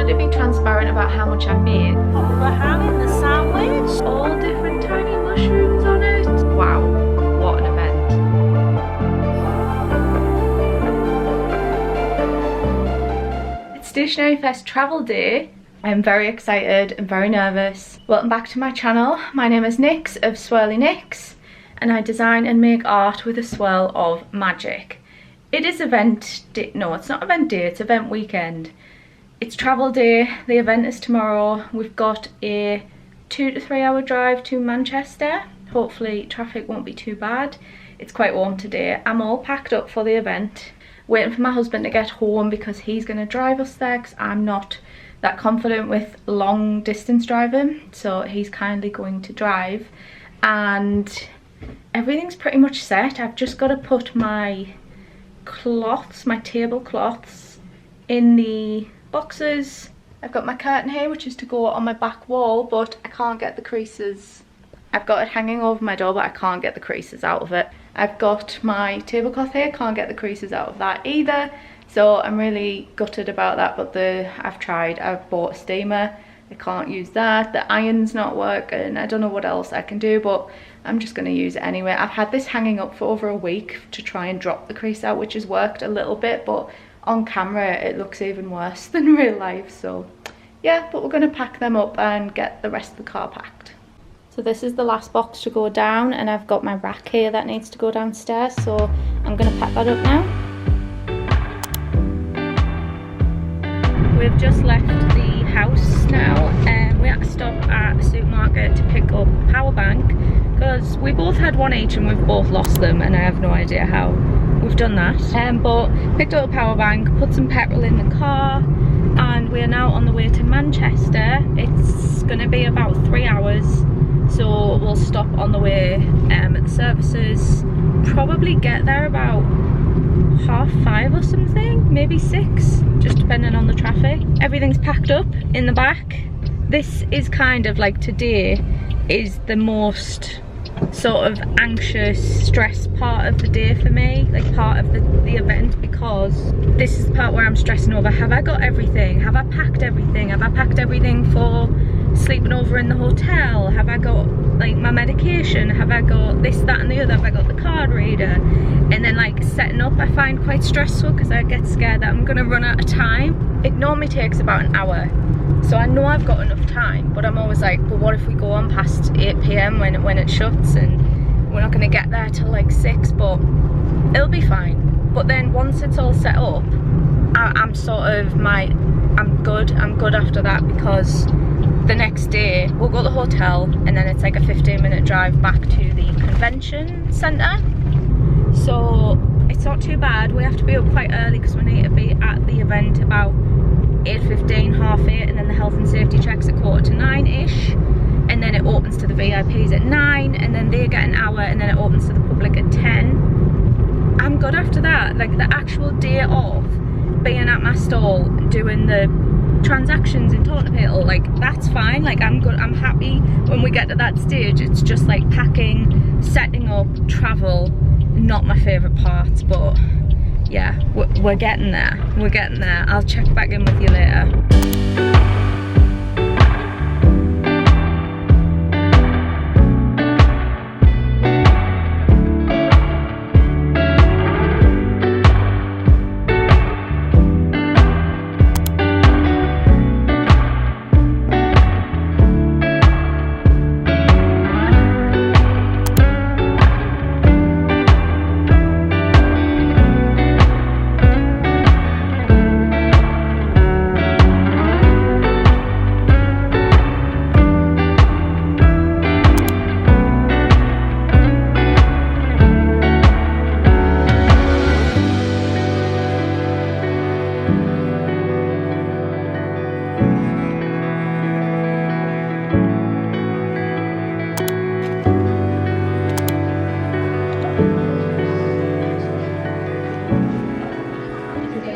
to be transparent about how much I made. We're having the sandwich. All different tiny mushrooms on it. Wow, what an event. It's Stationery Fest travel day. I'm very excited and very nervous. Welcome back to my channel. My name is Nyx of SwirliNyx and I design and make art with a swirl of magic. It is event day, no it's not event day, it's event weekend. It's travel day, the event is tomorrow. We've got a 2 to 3 hour drive to Manchester. Hopefully traffic won't be too bad. It's quite warm today. I'm all packed up for the event. Waiting for my husband to get home because he's going to drive us there because I'm not that confident with long distance driving. So he's kindly going to drive. And everything's pretty much set. I've just got to put my cloths, my tablecloths in the boxes. I've got my curtain here which is to go on my back wall, but I can't get the creases. I've got it hanging over my door but I can't get the creases out of it. I've got my tablecloth here, can't get the creases out of that either. So I'm really gutted about that, but I've tried. I've bought a steamer, I can't use that. The iron's not working. I don't know what else I can do, but I'm just going to use it anyway. I've had this hanging up for over a week to try and drop the crease out, which has worked a little bit, but on camera it looks even worse than real life. So yeah, but we're going to pack them up and get the rest of the car packed. So this is the last box to go down, and I've got my rack here that needs to go downstairs, so I'm going to pack that up now. We've just left the house now and we had to stop at a supermarket to pick up a power bank because we both had one each and we've both lost them, and I have no idea how we've done that. But picked up a power bank, put some petrol in the car, and we're now on the way to Manchester. It's going to be about 3 hours, so we'll stop on the way at the services, probably get there about 5:30 or something, maybe 6, just depending on the traffic. Everything's packed up in the back. This is kind of like, today is the most sort of anxious, stressed part of the day for me, like part of the event, because this is the part where I'm stressing over, have I got everything? Have I packed everything? Have I packed everything for sleeping over in the hotel? Have I got like my medication? Have I got this, that and the other? Have I got the card reader? And then like setting up I find quite stressful because I get scared that I'm gonna run out of time. It normally takes about an hour, so I know I've got enough time, but I'm always like, but what if we go on past 8 PM when it shuts and we're not gonna get there till like 6, but it'll be fine. But then once it's all set up, I'm sort of I'm good after that, because the next day we'll go to the hotel and then it's like a 15-minute drive back to the convention centre. So it's not too bad. We have to be up quite early because we need to be at the event about 8:15, 8:30, and then the health and safety checks at 8:45-ish, and then it opens to the VIPs at 9, and then they get an hour, and then it opens to the public at 10. I'm good after that. Like the actual day of being at my stall doing the transactions and talking to people, like that's fine. Like I'm good, I'm happy when we get to that stage. It's just like packing, setting up, travel, not my favourite parts, but yeah, we're getting there. We're getting there. I'll check back in with you later.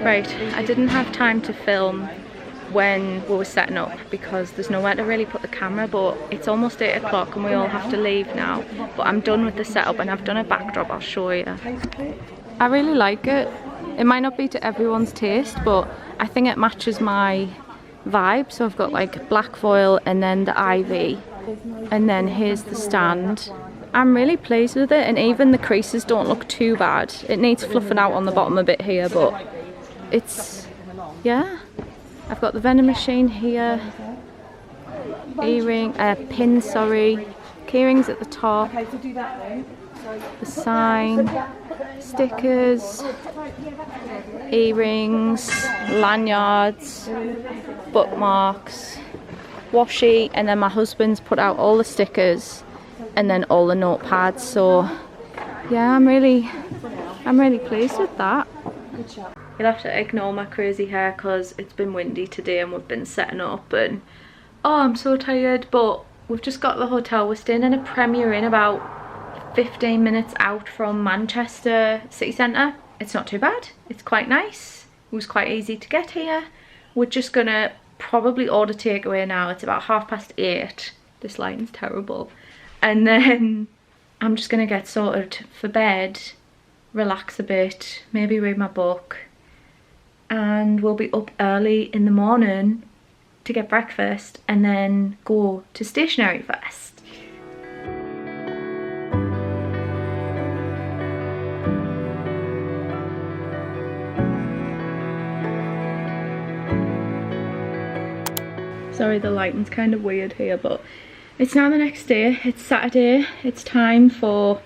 Right, I didn't have time to film when we were setting up because there's nowhere to really put the camera, but it's almost 8 o'clock and we all have to leave now. But I'm done with the setup and I've done a backdrop, I'll show you. I really like it. It might not be to everyone's taste, but I think it matches my vibe. So I've got like black foil and then the ivy, and then here's the stand. I'm really pleased with it, and even the creases don't look too bad. It needs fluffing out on the bottom a bit here, but it's, yeah. I've got the vending machine here, pin, sorry, keyrings at the top, the sign, stickers, earrings, lanyards, bookmarks, washi, and then my husband's put out all the stickers and then all the notepads. So yeah, I'm really pleased with that. You'll have to ignore my crazy hair because it's been windy today and we've been setting up, and oh, I'm so tired. But we've just got to the hotel. We're staying in a Premier Inn about 15 minutes out from Manchester city centre. It's not too bad, it's quite nice. It was quite easy to get here. We're just gonna probably order takeaway now. It's about 8:30. This lighting's terrible. And then I'm just gonna get sorted for bed, relax a bit, maybe read my book, and we'll be up early in the morning to get breakfast and then go to Stationery Fest. Sorry, the lighting's kind of weird here, but it's now the next day. It's Saturday. It's time for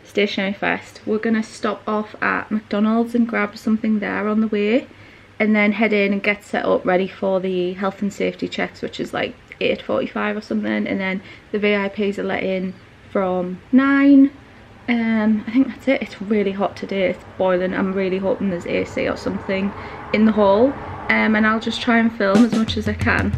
Stationery Fest. We're gonna stop off at McDonald's and grab something there on the way, and then head in and get set up ready for the health and safety checks, which is like 8:45 or something, and then the VIPs are let in from 9. I think that's it. It's really hot today, it's boiling. I'm really hoping there's AC or something in the hall, and I'll just try and film as much as I can.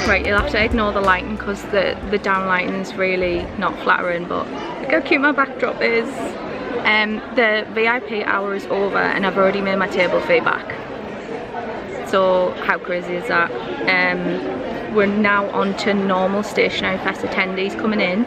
Right, you'll have to ignore the lighting because the down lighting is really not flattering, but look how cute my backdrop is. The VIP hour is over and I've already made my table fee back. So how crazy is that? We're now on to normal Stationery Fest attendees coming in,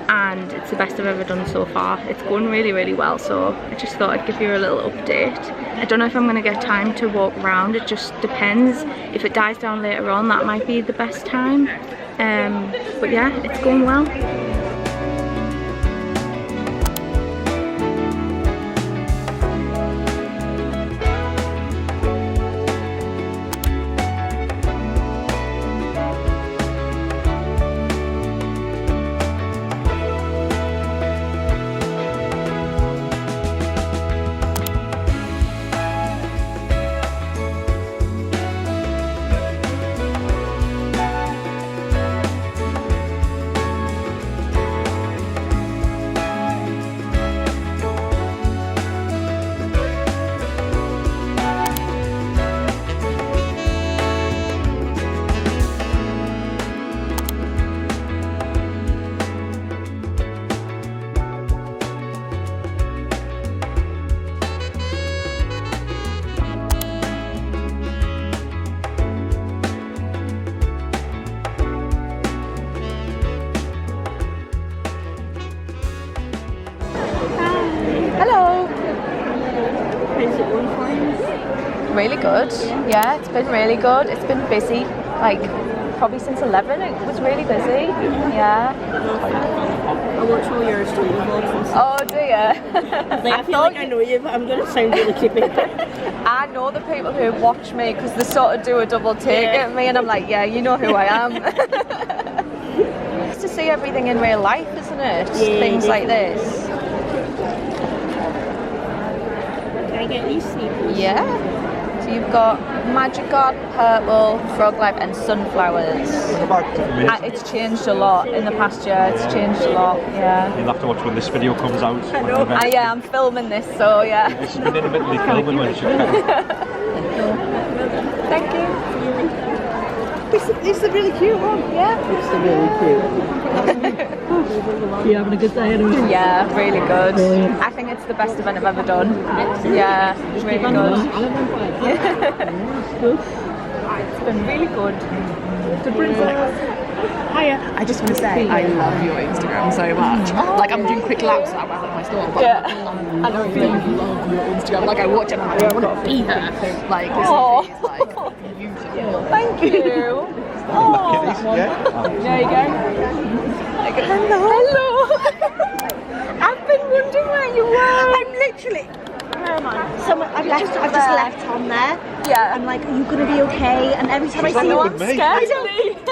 and it's the best I've ever done so far. It's going really, really well, so I just thought I'd give you a little update. I don't know if I'm going to get time to walk around, it just depends. If it dies down later on, that might be the best time. But yeah, it's going well. Really good. Yeah, it's been really good. It's been busy, like probably since 11. It was really busy. Yeah. I watch all your stream vlogs. Oh dear. I feel like I know you, but I'm going to sound really creepy. I know the people who watch me because they sort of do a double take at me, and I'm like, yeah, you know who I am. nice to see everything in real life, isn't it? Yeah, Things like this. Can I get these sneakers? Yeah. So you've got Magic God, Purple, Frog Life and Sunflowers. It's changed a lot in the past year, it's changed a lot, yeah. You'll have to watch when this video comes out. I know. Yeah, I'm filming this, so yeah. It's been intermittently filming when it's your Thank you. It's a really cute one. Yeah. It's a really cute. You having a good day anyway? Yeah, really good. Brilliant. I think it's the best event I've ever done. Yeah, really good. It's been really good. The princess. Hiya. I just want to say I love your Instagram so much. Like I'm doing quick laps now at my store, but Yeah. I don't really love your Instagram. Like I watch it and I want to be her. Like this is like beautiful. Thank you. Oh. Yeah. There you go. Hello. Hello. I've been wondering where you were. I'm literally. Someone I've just left Tom there. Yeah. I'm like, are you gonna be okay? And every time I see him, with me. I don't.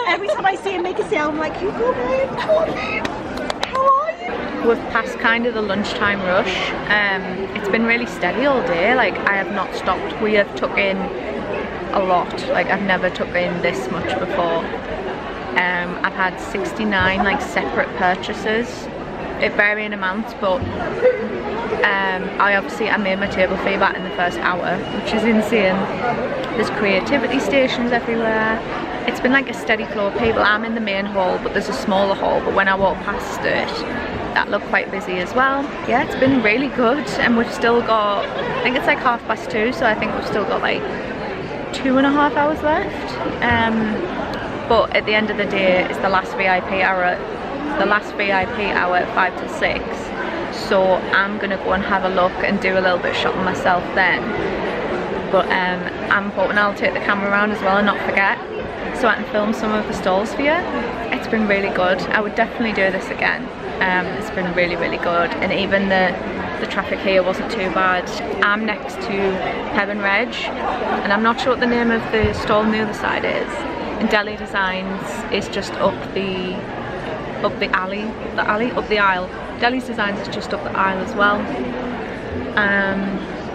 Every time I see him make a sale, I'm like, you go, babe. How are you? We've passed kind of the lunchtime rush. It's been really steady all day. Like I have not stopped. We have took in a lot. Like I've never took in this much before. I've had 69 like separate purchases. It vary in amounts, but I made my table fee back in the first hour, which is insane. There's creativity stations everywhere. It's been like a steady flow of people. I'm in the main hall, but there's a smaller hall, but when I walk past it, that looked quite busy as well. Yeah, it's been really good, and we've still got, I think it's like 2:30, so I think we've still got like 2.5 hours left. But at the end of the day, it's the last VIP hour. The last VIP hour at 5 till 6. So I'm gonna go and have a look and do a little bit of shopping myself then. But I'm hoping I'll take the camera around as well and not forget, so I can film some of the stalls for you. It's been really good. I would definitely do this again. It's been really, really good, and even the traffic here wasn't too bad. I'm next to Peb and Reg, and I'm not sure what the name of the stall on the other side is. And Deli Designs is just up the aisle. Deli's Designs is just up the aisle as well.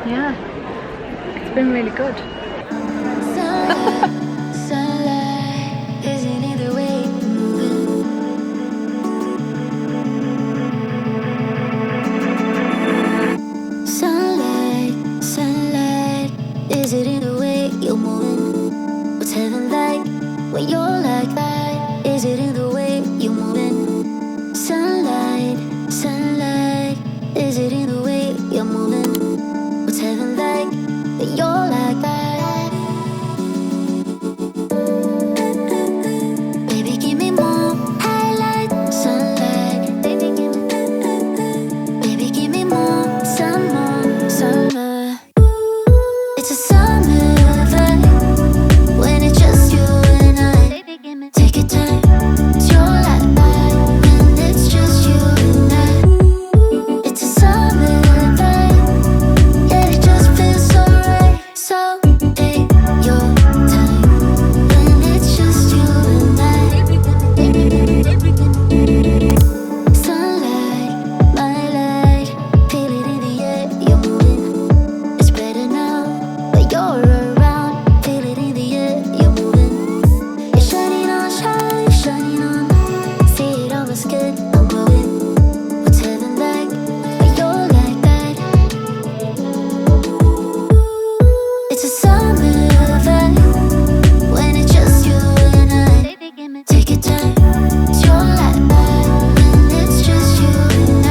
Yeah, it's been really good. Sunlight isn't either way moving. Sunlight, is it in the way you're moving? What's heaven like when you're like that? Is it in the way you're moving? Sunlight, is it in the way you're moving? What's heaven like when you're like that? Baby, give me more highlight, sunlight. Baby, give me more, some more, summer. It's a summer vibe when it's just you and I. Take your time, it's your life when it's just you and I. It's a summer vibe, yeah, it just feels so right. So take your time when it's just you and I. Sunlight, my light, feel it in the air, you're moving. It's better now, but you're around. Feel it in the air, you're moving. You're shining on, shining on. See it on my skin, I'm glowing. What's heaven like when you're like that? It's a summer vibe when it's just you and I. Take your time, it's your life when it's just you and I.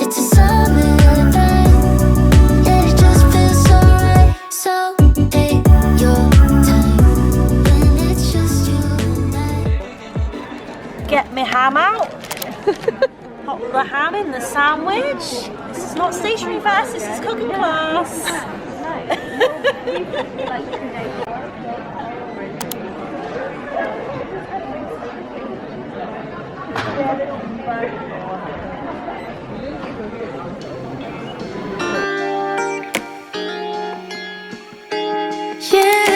It's a summer vibe, yeah, it just feels so right. So take your time when it's just you and I. Get me ham out. Pop the ham in the sandwich. This is not stationary fast, this is cooking class. Yeah.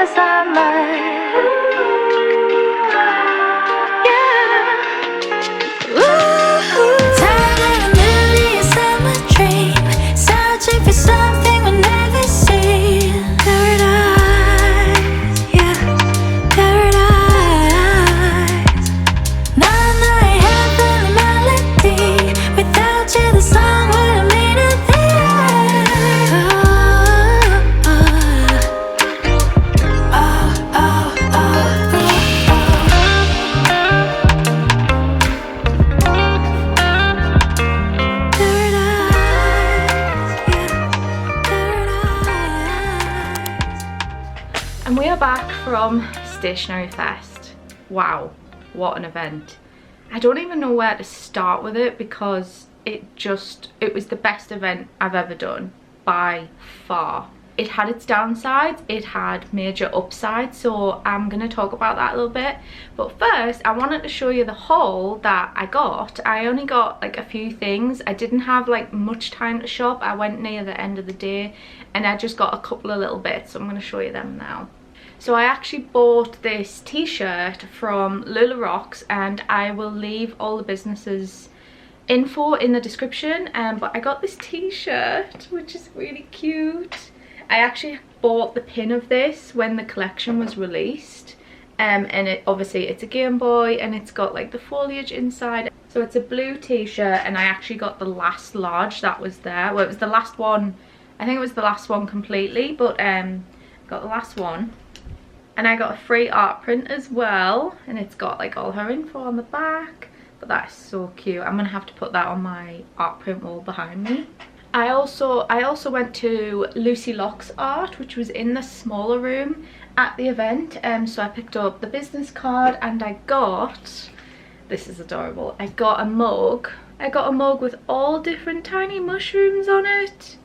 the summer. Yeah. Ooh, time in a movie, a summer dream, searching for something we've never seen. Paradise, yeah, paradise. Nana, I have the melody. Without you, the song wouldn't mean a thing. And we are back from Stationery Fest. Wow, what an event. I don't even know where to start with it because it was the best event I've ever done by far. It had its downsides, it had major upsides, so I'm gonna talk about that a little bit. But first, I wanted to show you the haul that I got. I only got like a few things. I didn't have like much time to shop. I went near the end of the day and I just got a couple of little bits, so I'm gonna show you them now. So I actually bought this t-shirt from Lula Rocks, and I will leave all the businesses info in the description, but I got this t-shirt which is really cute. I actually bought the pin of this when the collection was released, and it obviously it's a Game Boy and it's got like the foliage inside. So it's a blue t-shirt, and I actually got the last large that was there. Well, it was the last one, I think it was the last one completely, but got the last one. And I got a free art print as well, and it's got like all her info on the back. But that is so cute. I'm gonna have to put that on my art print wall behind me. I also went to Lucy Locke's art, which was in the smaller room at the event. So I picked up the business card, and I got, this is adorable, I got a mug. I got a mug with all different tiny mushrooms on it.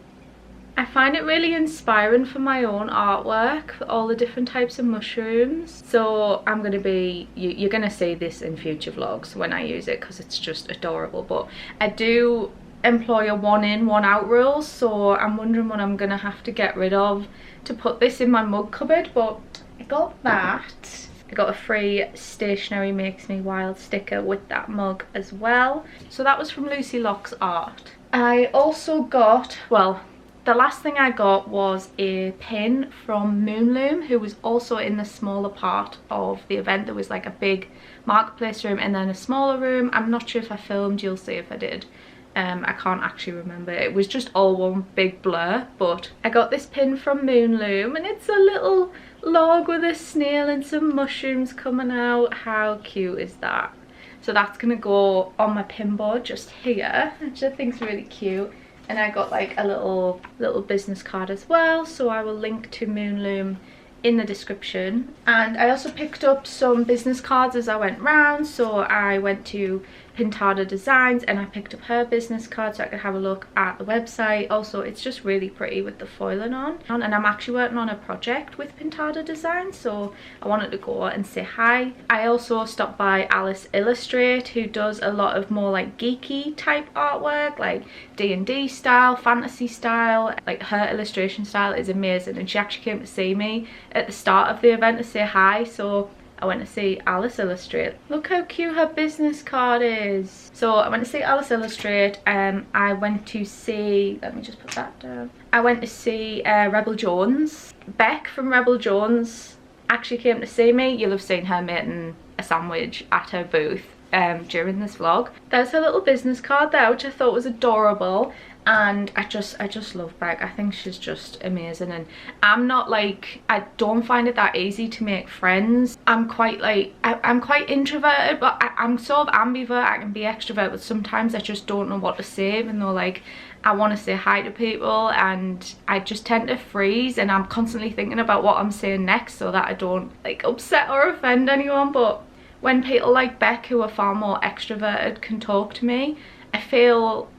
I find it really inspiring for my own artwork, for all the different types of mushrooms. So I'm going to be, you're going to see this in future vlogs when I use it, because it's just adorable. But I do employ a one in, one out rule, so I'm wondering what I'm going to have to get rid of to put this in my mug cupboard. But I got that. I got a free Stationery Makes Me Wild sticker with that mug as well. So that was from Lucy Locke's art. I also got, well, the last thing I got was a pin from Moonloom, who was also in the smaller part of the event. There was like a big marketplace room and then a smaller room. I'm not sure if I filmed, you'll see if I did. I can't actually remember. It was just all one big blur. But I got this pin from Moonloom, and it's a little log with a snail and some mushrooms coming out. How cute is that? So that's gonna go on my pin board just here, which I think is really cute. And I got like a little business card as well, so I will link to Moonloom in the description. And I also picked up some business cards as I went round. So I went to Pintada Designs and I picked up her business card so I could have a look at the website. Also, it's just really pretty with the foiling on. And I'm actually working on a project with Pintada Designs, so I wanted to go and say hi. I also stopped by Alice Illustrate, who does a lot of more like geeky type artwork, like D&D style, fantasy style. Like her illustration style is amazing, and she actually came to see me at the start of the event to say hi, so I went to see Alice Illustrate. Look how cute her business card is. So I went to see Alice Illustrate. I went to see, let me just put that down. I went to see Rebel Jones. Beck from Rebel Jones actually came to see me. You'll have seen her making a sandwich at her booth during this vlog. There's her little business card there, which I thought was adorable. And I just love Beck. I think she's just amazing, and I'm not like, I don't find it that easy to make friends. I'm quite like, I'm quite introverted, but I'm sort of ambivert. I can be extrovert, but sometimes I just don't know what to say, even though like I want to say hi to people, and I just tend to freeze, and I'm constantly thinking about what I'm saying next so that I don't like upset or offend anyone. But when people like Beck, who are far more extroverted, can talk to me, I feel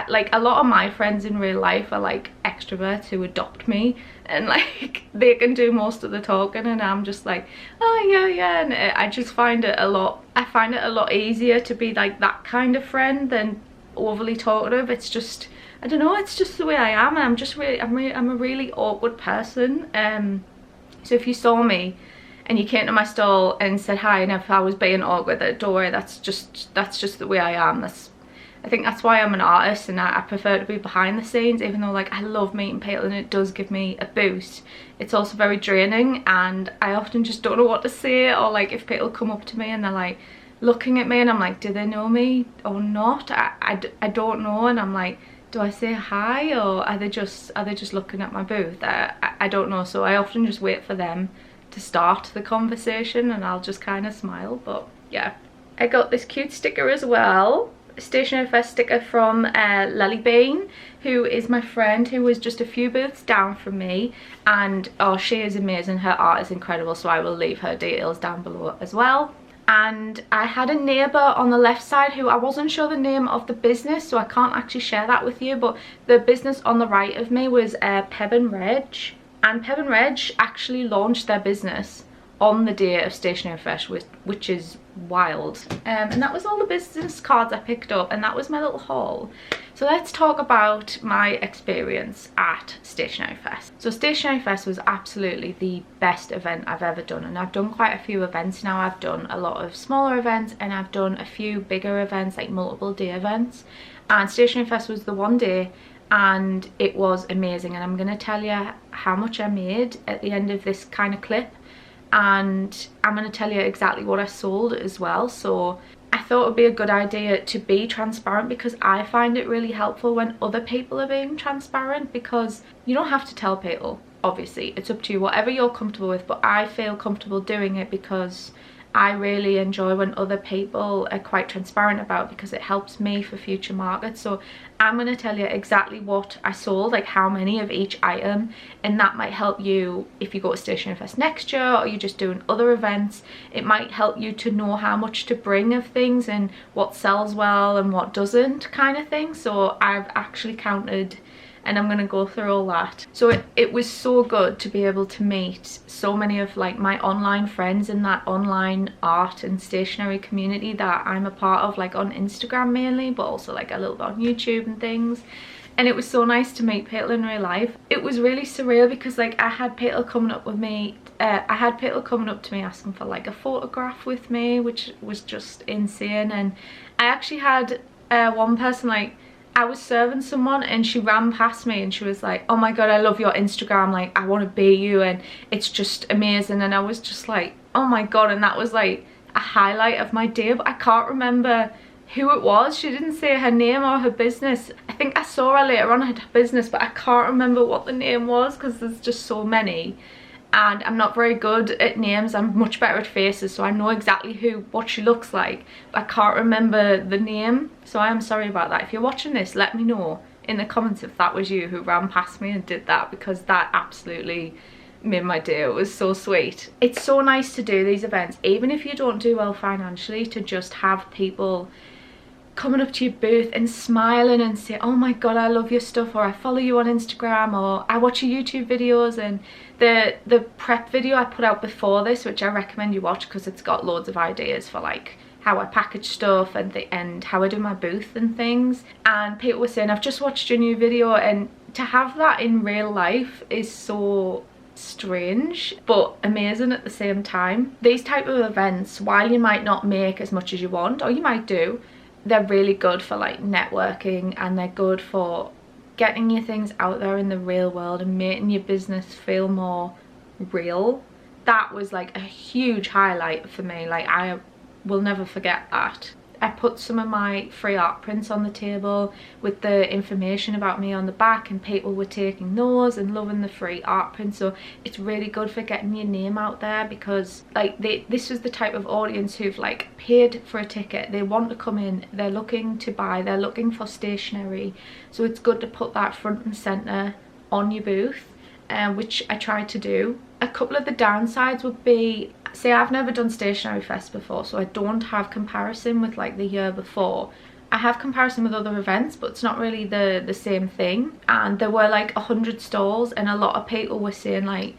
like a lot of my friends in real life are like extroverts who adopt me, and like they can do most of the talking and I'm just like, oh yeah, and I just find it a lot, I find it a lot easier to be like that kind of friend than overly talkative. It's just, I don't know, it's just the way I am. I'm just really, I'm a really awkward person. So if you saw me and you came to my stall and said hi, and if I was being awkward, don't worry, that's just the way I am. I think that's why I'm an artist, and I prefer to be behind the scenes. Even though like I love meeting people and it does give me a boost, it's also very draining, and I often just don't know what to say. Or like if people come up to me and they're like looking at me and I'm like, do they know me or not? I don't know, and I'm like, do I say hi, or are they just looking at my booth? I don't know. So I often just wait for them to start the conversation and I'll just kind of smile. But yeah, I got this cute sticker as well, Stationery Fest sticker from Lily Bean, who is my friend who was just a few booths down from me, and oh, she is amazing, her art is incredible, so I will leave her details down below as well. And I had a neighbour on the left side who I wasn't sure the name of the business, so I can't actually share that with you, but the business on the right of me was Peb and Reg, and Peb and Reg actually launched their business on the day of Stationery Fest, which is wild. And that was all the business cards I picked up, and that was my little haul. So let's talk about my experience at Stationery Fest. So Stationery Fest was absolutely the best event I've ever done, and I've done quite a few events now. I've done a lot of smaller events and I've done a few bigger events, like multiple day events, and Stationery Fest was the one day, and it was amazing. And I'm going to tell you how much I made at the end of this kind of clip, and I'm going to tell you exactly what I sold as well. So I thought it would be a good idea to be transparent, because I find it really helpful when other people are being transparent, because you don't have to tell people, obviously it's up to you, whatever you're comfortable with, but I feel comfortable doing it because I really enjoy when other people are quite transparent about, because it helps me for future markets. So I'm going to tell you exactly what I sold, like how many of each item, and that might help you if you go to Stationery Fest next year, or you're just doing other events. It might help you to know how much to bring of things and what sells well and what doesn't, kind of thing. So I've actually counted, and I'm going to go through all that. So it was so good to be able to meet so many of like my online friends in that online art and stationery community that I'm a part of, like on Instagram mainly, but also like a little bit on YouTube and things. And it was so nice to meet people in real life. It was really surreal, because like I had people coming up with me, I had people coming up to me asking for like a photograph with me, which was just insane. And I actually had one person, like I was serving someone and she ran past me and she was like, oh my god, I love your Instagram, like I want to be you and it's just amazing. And I was just like, oh my god. And that was like a highlight of my day, but I can't remember who it was. She didn't say her name or her business. I think I saw her later on at her business, but I can't remember what the name was because there's just so many. And I'm not very good at names, I'm much better at faces, so I know exactly what she looks like, but I can't remember the name, so I am sorry about that. If you're watching this, let me know in the comments if that was you who ran past me and did that, because that absolutely made my day. It was so sweet. It's so nice to do these events, even if you don't do well financially, to just have people coming up to your booth and smiling and say, oh my god, I love your stuff, or I follow you on Instagram, or I watch your YouTube videos. And the prep video I put out before this, which I recommend you watch because it's got loads of ideas for like how I package stuff and how I do my booth and things. And people were saying, I've just watched your new video, and to have that in real life is so strange but amazing at the same time. These type of events, while you might not make as much as you want, or you might do, they're really good for like networking, and they're good for getting your things out there in the real world and making your business feel more real. That was like a huge highlight for me. Like I will never forget that. I put some of my free art prints on the table with the information about me on the back, and people were taking those and loving the free art prints. So it's really good for getting your name out there, because like this was the type of audience who've like paid for a ticket, they want to come in, they're looking to buy, they're looking for stationery. So it's good to put that front and center on your booth, which I tried to do. A couple of the downsides would be, say I've never done Stationery Fest before, so I don't have comparison with like the year before. I have comparison with other events, but it's not really the same thing. And there were like 100 stalls, and a lot of people were saying like,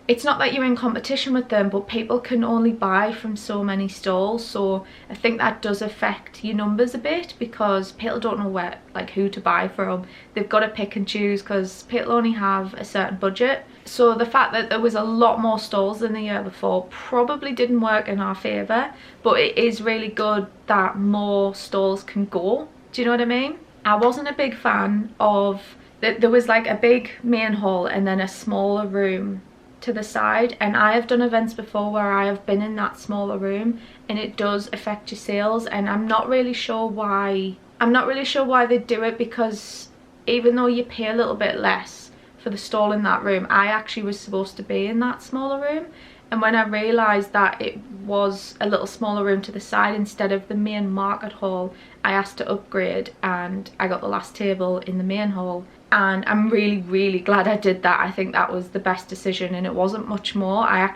it's not that you're in competition with them, but people can only buy from so many stalls, so I think that does affect your numbers a bit, because people don't know where, like, who to buy from. They've got to pick and choose because people only have a certain budget. So the fact that there was a lot more stalls than the year before probably didn't work in our favour, but it is really good that more stalls can go. Do you know what I mean? I wasn't a big fan of that. There was like a big main hall and then a smaller room to the side, and I have done events before where I have been in that smaller room and it does affect your sales, and I'm not really sure why they do it, because even though you pay a little bit less for the stall in that room, I actually was supposed to be in that smaller room, and when I realised that it was a little smaller room to the side instead of the main market hall, I asked to upgrade and I got the last table in the main hall. And I'm really glad I did that. I think that was the best decision, and it wasn't much more. I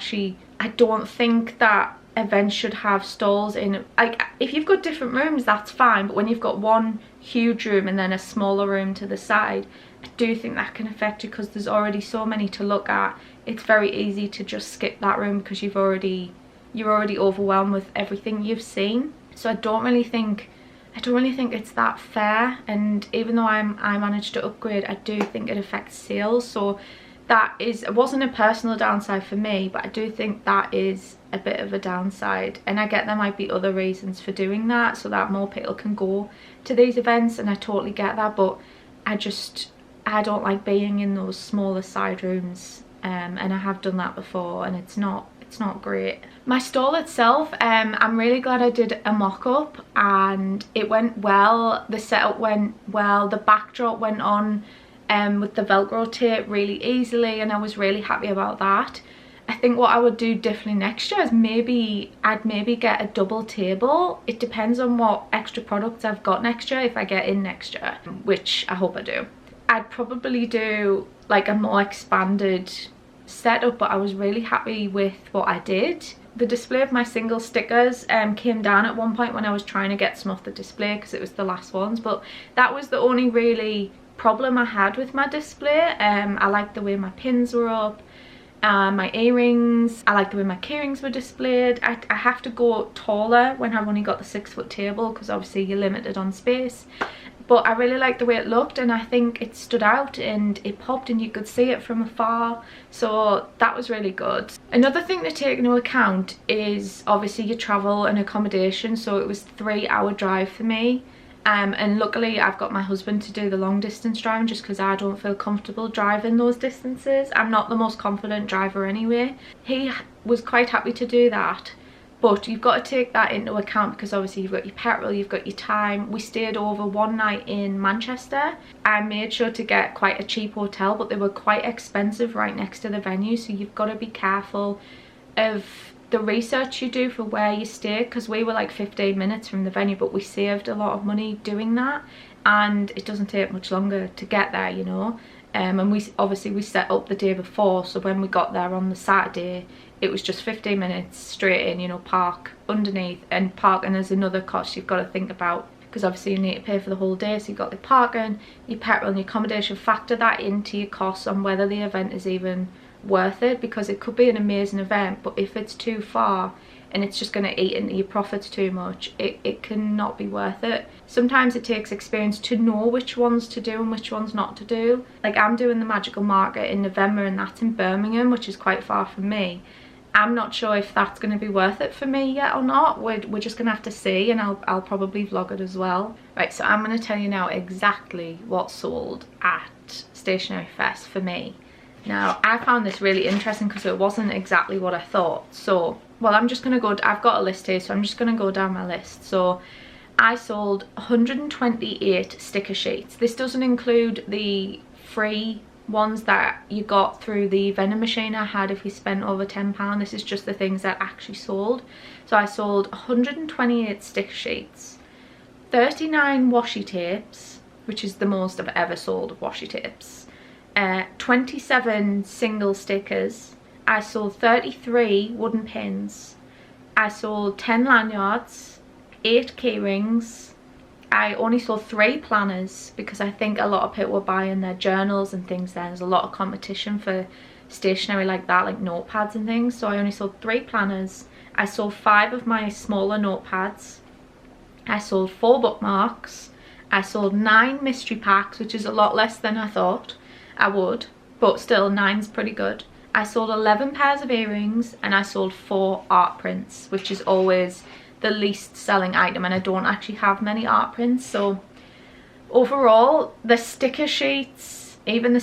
don't think that events should have stalls in, like, if you've got different rooms that's fine, but when you've got one huge room and then a smaller room to the side, I do think that can affect you, because there's already so many to look at. It's very easy to just skip that room because you're already overwhelmed with everything you've seen. So I don't really think it's that fair, and even though I managed to upgrade, I do think it affects sales. So it wasn't a personal downside for me, but I do think that is a bit of a downside, and I get there might be other reasons for doing that so that more people can go to these events, and I totally get that, but I don't like being in those smaller side rooms, and I have done that before, and it's not great. My stall itself, I'm really glad I did a mock-up and it went well. The setup went well, the backdrop went on with the Velcro tape really easily, and I was really happy about that. I think what I would do differently next year is I'd maybe get a double table. It depends on what extra products I've got next year, if I get in next year, which I hope I do. I'd probably do like a more expanded setup, but I was really happy with what I did. The display of my single stickers came down at one point when I was trying to get some off the display because it was the last ones, but that was the only really problem I had with my display. I liked the way my pins were up, my earrings, I like the way my keyrings were displayed. I have to go taller when I've only got the 6-foot table because obviously you're limited on space, but I really liked the way it looked, and I think it stood out and it popped and you could see it from afar, so that was really good. Another thing to take into account is obviously your travel and accommodation. So it was a 3-hour drive for me, and luckily I've got my husband to do the long distance driving just because I don't feel comfortable driving those distances. I'm not the most confident driver anyway. He was quite happy to do that, but you've got to take that into account because obviously you've got your petrol, you've got your time. We stayed over one night in Manchester. I made sure to get quite a cheap hotel, but they were quite expensive right next to the venue, so you've got to be careful of the research you do for where you stay, because we were like 15 minutes from the venue, but we saved a lot of money doing that, and it doesn't take much longer to get there, you know. And we set up the day before, so when we got there on the Saturday it was just 15 minutes straight in, you know, park underneath and there's another cost you've got to think about because obviously you need to pay for the whole day, so you've got the parking, your petrol and your accommodation. Factor that into your costs on whether the event is even worth it, because it could be an amazing event, but if it's too far and it's just going to eat into your profits too much, it cannot be worth it. Sometimes it takes experience to know which ones to do and which ones not to do. Like I'm doing the Magical Market in November and that's in Birmingham, which is quite far from me. I'm not sure if that's going to be worth it for me yet or not. We're just going to have to see, and I'll probably vlog it as well. Right, so I'm going to tell you now exactly what sold at Stationery Fest for me. Now, I found this really interesting because it wasn't exactly what I thought. So, well, I'm just going to go, I've got a list here, so I'm just going to go down my list. So, I sold 128 sticker sheets. This doesn't include the free ones that you got through the vending machine I had if you spent over £10. This is just the things that actually sold. So I sold 128 sticker sheets, 39 washi tapes, which is the most I've ever sold of washi tapes, 27 single stickers. I sold 33 wooden pins. I sold 10 lanyards, 8 key rings. I only saw 3 planners because I think a lot of people were buying their journals and things there. There's a lot of competition for stationery like that, like notepads and things. So I only sold 3 planners. I sold 5 of my smaller notepads. I sold 4 bookmarks. I sold 9 mystery packs, which is a lot less than I thought I would, but still 9's pretty good. I sold 11 pairs of earrings, and I sold 4 art prints, which is always the least selling item, and I don't actually have many art prints. So overall, the sticker sheets, even the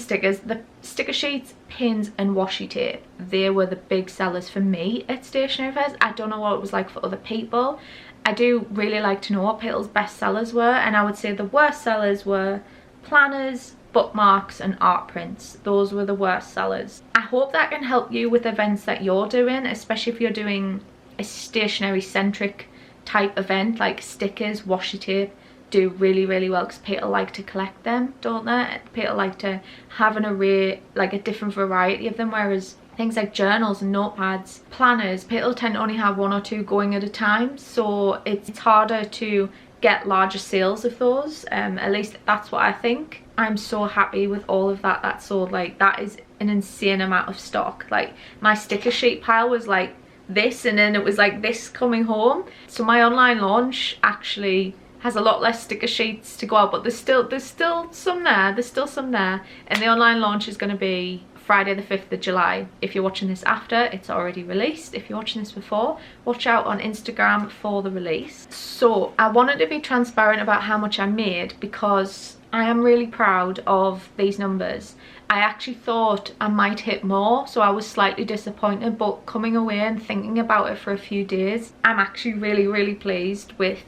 sticker sheets, pins and washi tape, they were the big sellers for me at stationery fairs. I don't know what it was like for other people. I do really like to know what people's best sellers were, and I would say the worst sellers were planners, bookmarks and art prints. Those were the worst sellers. I hope that can help you with events that you're doing, especially if you're doing a stationery centric type event. Like stickers, washi tape do really well because people like to collect them, don't they? People like to have an array, like a different variety of them, whereas things like journals and notepads, planners, people tend to only have 1 or 2 going at a time, so it's harder to get larger sales of those. At least that's what I think. I'm so happy with all of that sold. Like, that is an insane amount of stock. Like, my sticker sheet pile was like this, and then it was like this coming home. So my online launch actually has a lot less sticker sheets to go out, but there's still some there. And the online launch is going to be Friday the 5th of July. If you're watching this after, it's already released. If you're watching this before, watch out on Instagram for the release. So I wanted to be transparent about how much I made because I am really proud of these numbers. I actually thought I might hit more, so I was slightly disappointed, but coming away and thinking about it for a few days, I'm actually really pleased with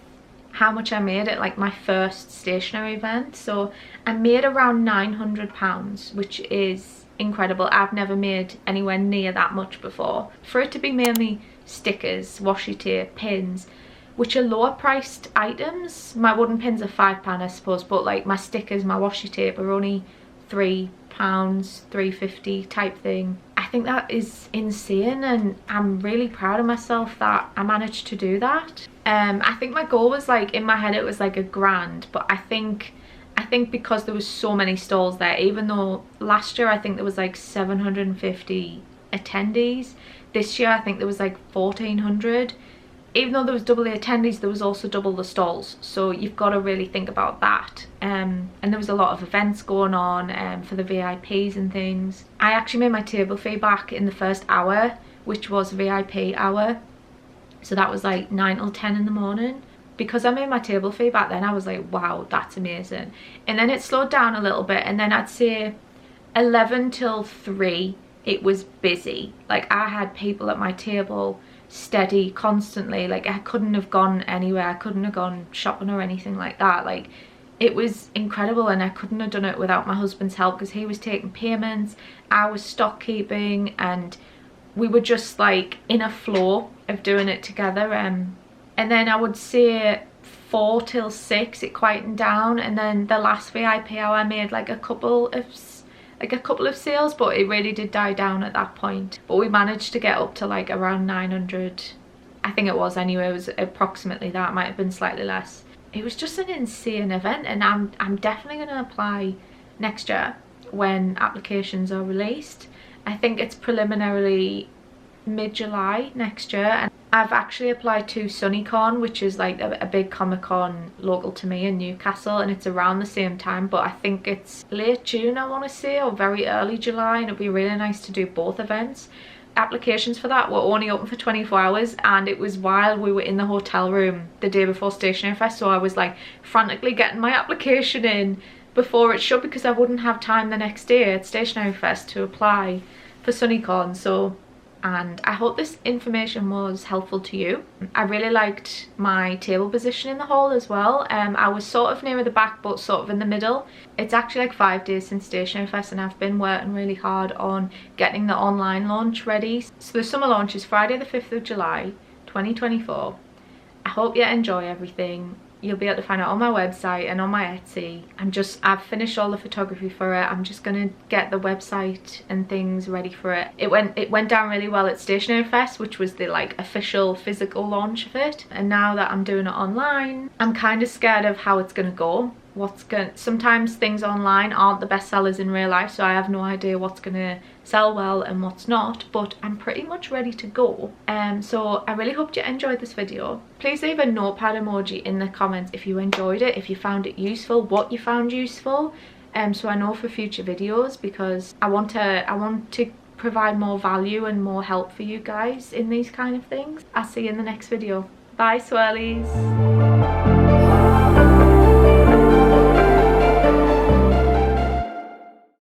how much I made at like my first stationery event. So I made around £900, which is incredible. I've never made anywhere near that much before. For it to be mainly stickers, washi tape, pins, which are lower priced items. My wooden pins are £5 I suppose, but like my stickers, my washi tape are only £3, £3.50 type thing. I think that is insane, and I'm really proud of myself that I managed to do that. I think my goal was like, in my head it was like £1,000, but I think because there was so many stalls there, even though last year I think there was like 750 attendees, this year I think there was like 1,400. Even though there was double the attendees, there was also double the stalls, so you've got to really think about that. And there was a lot of events going on for the VIPs and things. I actually made my table fee back in the first hour, which was VIP hour, so that was like 9 till 10 in the morning. Because I made my table fee back then, I was like, wow, that's amazing. And then it slowed down a little bit, and then I'd say 11 till 3 it was busy. Like, I had people at my table steady constantly. Like, I couldn't have gone anywhere, I couldn't have gone shopping or anything like that. Like, it was incredible, and I couldn't have done it without my husband's help, because he was taking payments, I was stock keeping, and we were just like in a flow of doing it together. And then I would say 4 till 6 it quietened down, and then the last VIP hour I made like a couple of sales, but it really did die down at that point. But we managed to get up to like around 900, I think it was anyway. It was approximately that, might have been slightly less. It was just an insane event, and I'm definitely going to apply next year when applications are released. I think it's preliminarily mid-July next year, and I've actually applied to SunnyCon, which is like a big Comic-Con local to me in Newcastle, and it's around the same time, but I think it's late June I want to say, or very early July, and it'd be really nice to do both events. Applications for that were only open for 24 hours, and it was while we were in the hotel room the day before Stationery Fest, so I was like frantically getting my application in before it shut, because I wouldn't have time the next day at Stationery Fest to apply for SunnyCon. So, and I hope this information was helpful to you. I really liked my table position in the hall as well. I was sort of near the back, but sort of in the middle. It's actually like 5 days since Stationery Fest, and I've been working really hard on getting the online launch ready. So the summer launch is Friday the 5th of July 2024. I hope you enjoy everything. you'll be able to find it on my website and on my Etsy. I've finished all the photography for it. I'm just gonna get the website and things ready for it. It went down really well at Stationery Fest, which was the like official physical launch of it. And now that I'm doing it online, I'm kind of scared of how it's gonna go. Sometimes things online aren't the best sellers in real life, so I have no idea what's gonna sell well and what's not, but I'm pretty much ready to go. So I really hope you enjoyed this video. Please leave a notepad emoji in the comments if you enjoyed it, if you found it useful, what you found useful, so I know for future videos, because I want to provide more value and more help for you guys in these kind of things. I'll see you in the next video. Bye, Swirlies.